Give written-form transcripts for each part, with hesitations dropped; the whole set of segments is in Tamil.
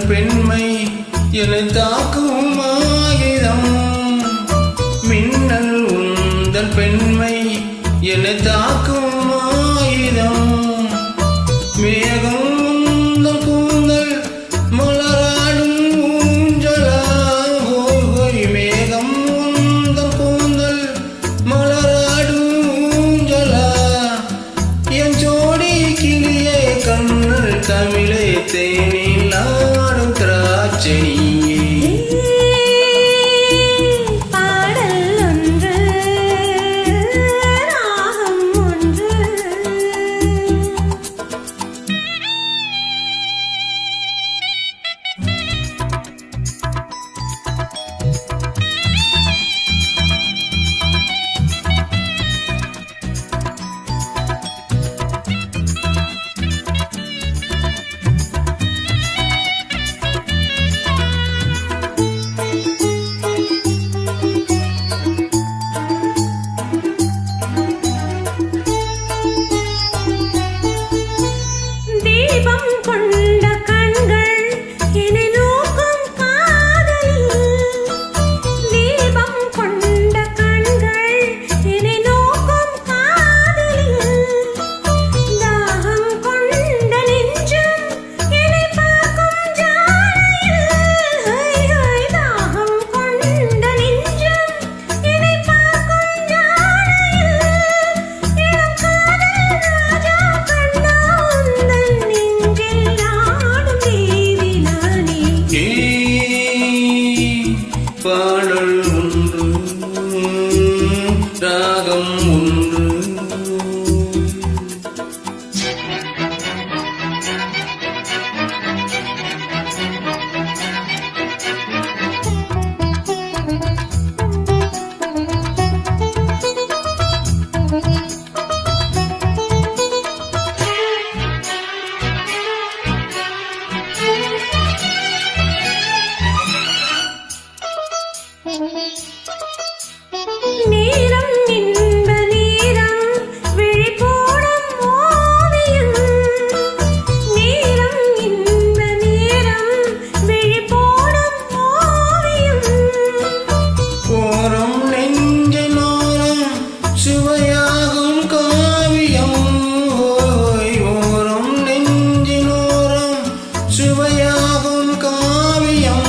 பெண்மை என்னை தாக்கும் ஆயுதம். மின்னல் உந்தன் பெண்மை என்னை தாக்கும் ஆயுதம். மேகம் உந்தன் கூந்தல் மலராடும் ஊஞ்சலா. மேகம் உந்தன் கூந்தல் மலராடும் ஊஞ்சலா. என் ஜோடி கிளியே கண்ணல் தமிழே தேனில் ஆடும் திராட்சை பாடல் ஒன்று ராகம் ஒன்று. நேரம் இன்ப நேரம் விழிபோடும் ஓவியம். நேரம் இன்ப நேரம் விழிபோடும் ஓவியம். ஓரம் நெஞ்சினோரம் சுவையாகும் காவியம். ஓரம் நெஞ்சினோரம் சுவையாகும் காவியம்.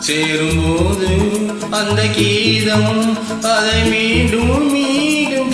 சேரும்போது அந்த கீதம் அதை மீண்டும் மீண்டும்